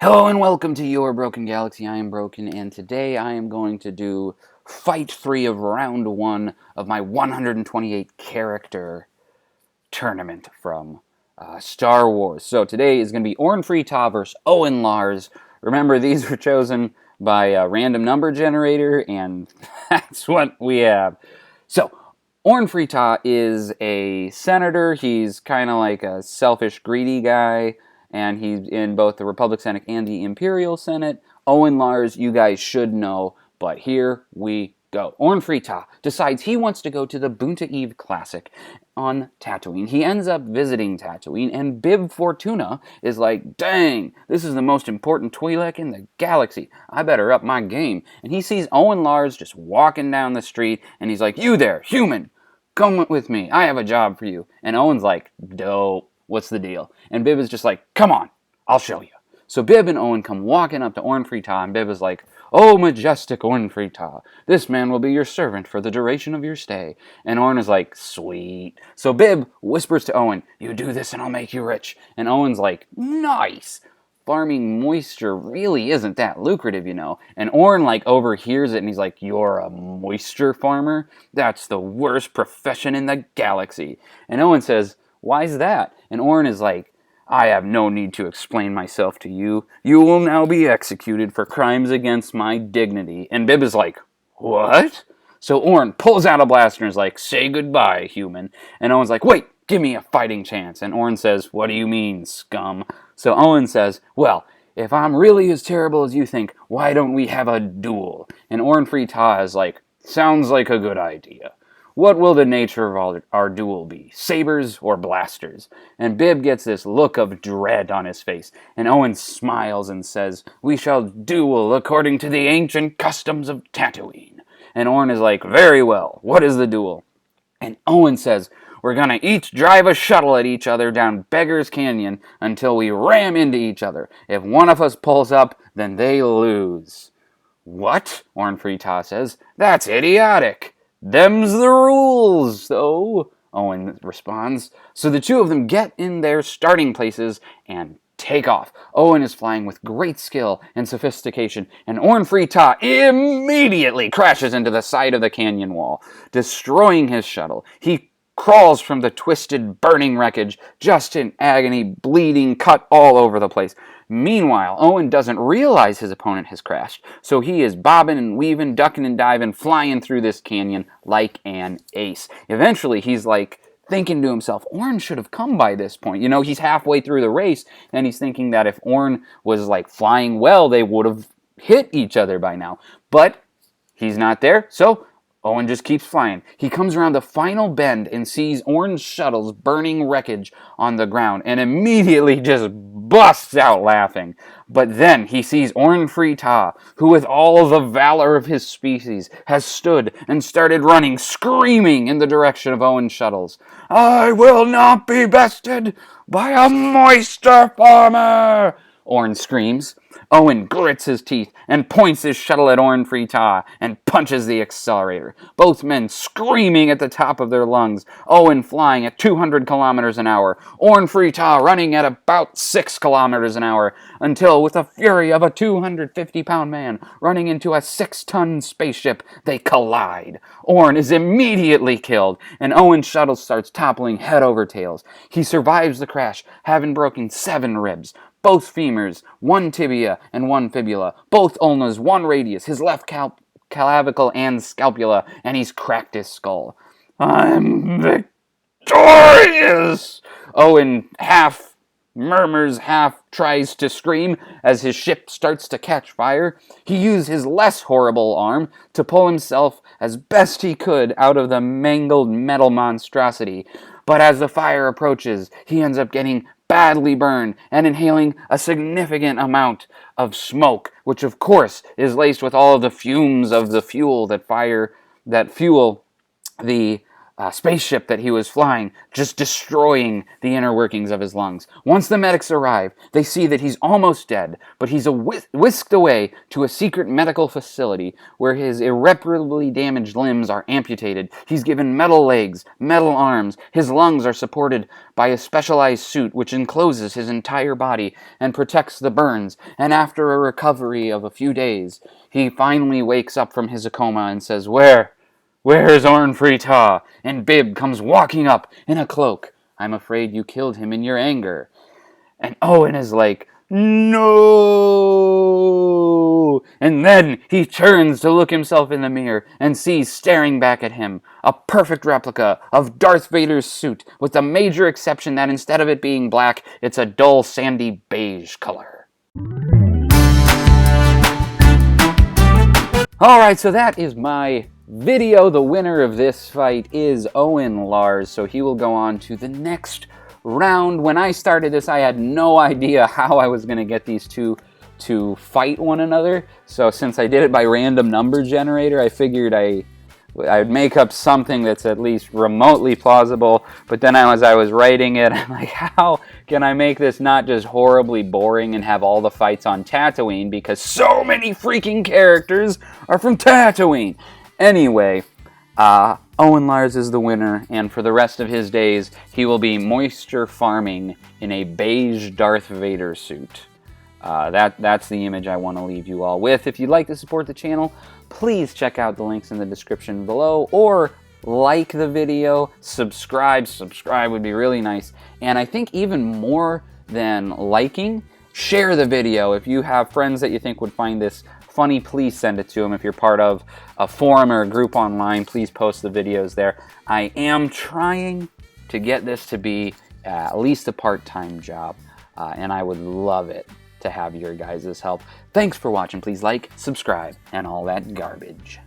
Hello and welcome to Your Broken Galaxy. I am Broken, and today I am going to do Fight 3 of Round 1 of my 128 character tournament from Star Wars. So today is going to be Orn Free-Taa versus Owen Lars. Remember, these were chosen by a random number generator, and that's what we have. So, Orn Free-Taa is a senator. He's kind of like a selfish, greedy guy, and he's in both the Republic Senate and the Imperial Senate. Owen Lars, you guys should know, but here we go. Orn Free-Taa decides he wants to go to the Boonta Eve Classic on Tatooine. He ends up visiting Tatooine, and Bib Fortuna is like, dang, this is the most important Twi'lek in the galaxy. I better up my game. And he sees Owen Lars just walking down the street, and he's like, you there, human, come with me. I have a job for you. And Owen's like, dope. What's the deal? And Bib is just like, come on, I'll show you. So Bib and Owen come walking up to Orn Free-Taa, and Bib is like, oh, majestic Orn Free-Taa, this man will be your servant for the duration of your stay. And Orn is like, sweet. So Bib whispers to Owen, you do this and I'll make you rich. And Owen's like, nice. Farming moisture really isn't that lucrative, you know. And Orn like overhears it and he's like, you're a moisture farmer? That's the worst profession in the galaxy. And Owen says, why's that? And Orn is like, I have no need to explain myself to you. You will now be executed for crimes against my dignity. And Bib is like, what? So Orn pulls out a blaster and is like, say goodbye, human. And Owen's like, wait, give me a fighting chance. And Orn says, what do you mean, scum? So Owen says, well, if I'm really as terrible as you think, why don't we have a duel? And Orn Free-Taa is like, sounds like a good idea. What will the nature of our duel be? Sabers or blasters? And Bib gets this look of dread on his face. And Owen smiles and says, we shall duel according to the ancient customs of Tatooine. And Orn is like, very well, what is the duel? And Owen says, we're going to each drive a shuttle at each other down Beggar's Canyon until we ram into each other. If one of us pulls up, then they lose. What? Orn Free-Taa says, that's idiotic. Them's the rules, though, Owen responds. So the two of them get in their starting places and take off. Owen is flying with great skill and sophistication, and Orn Free-Taa immediately crashes into the side of the canyon wall, destroying his shuttle. He crawls from the twisted, burning wreckage, just in agony, bleeding, cut all over the place. Meanwhile, Owen doesn't realize his opponent has crashed, so he is bobbing and weaving, ducking and diving, flying through this canyon like an ace. Eventually, he's like thinking to himself, Orn should have come by this point. You know, he's halfway through the race, and he's thinking that if Orn was like flying well, they would have hit each other by now. But he's not there, so Owen just keeps flying. He comes around the final bend and sees Orn's shuttle's burning wreckage on the ground and immediately just busts out laughing. But then he sees Orn Free-Taa, who with all the valor of his species has stood and started running, screaming in the direction of Owen's shuttles. I will not be bested by a moisture farmer! Orn screams. Owen grits his teeth and points his shuttle at Orn Free-Taa and punches the accelerator. Both men screaming at the top of their lungs. Owen flying at 200 kilometers an hour. Orn Free-Taa running at about 6 kilometers an hour until, with the fury of a 250-pound man running into a 6-ton spaceship, they collide. Orn is immediately killed, and Owen's shuttle starts toppling head over tails. He survives the crash, having broken 7 ribs. Both femurs, 1 tibia and 1 fibula, both ulnas, 1 radius, his left clavicle and scapula, and he's cracked his skull. I'm victorious! Owen half murmurs, half tries to scream as his ship starts to catch fire. He used his less horrible arm to pull himself as best he could out of the mangled metal monstrosity. But as the fire approaches, he ends up getting badly burned and inhaling a significant amount of smoke, which of course is laced with all of the fumes of the fuel that fuel the spaceship that he was flying, just destroying the inner workings of his lungs. Once the medics arrive, they see that he's almost dead, but he's whisked away to a secret medical facility where his irreparably damaged limbs are amputated. He's given metal legs, metal arms. His lungs are supported by a specialized suit which encloses his entire body and protects the burns. And after a recovery of a few days, he finally wakes up from his coma and says, Where's Owen Frita? And Bib comes walking up in a cloak. I'm afraid you killed him in your anger. And Owen is like, no! And then he turns to look himself in the mirror and sees staring back at him a perfect replica of Darth Vader's suit, with the major exception that instead of it being black, it's a dull sandy beige color. Alright, so that is my video. The winner of this fight is Owen Lars, so he will go on to the next round. When I started this, I had no idea how I was going to get these two to fight one another. So since I did it by random number generator, I figured I'd make up something that's at least remotely plausible. But then as I was writing it, I'm like, how can I make this not just horribly boring and have all the fights on Tatooine, because so many freaking characters are from Tatooine. Anyway, Owen Lars is the winner, and for the rest of his days, he will be moisture farming in a beige Darth Vader suit. That's the image I want to leave you all with. If you'd like to support the channel, please check out the links in the description below, or like the video, subscribe would be really nice. And I think even more than liking, share the video. If you have friends that you think would find this funny, please send it to them. If you're part of a forum or a group online, please post the videos there. I am trying to get this to be at least a part-time job, and I would love it to have your guys' help. Thanks for watching. Please like, subscribe, and all that garbage.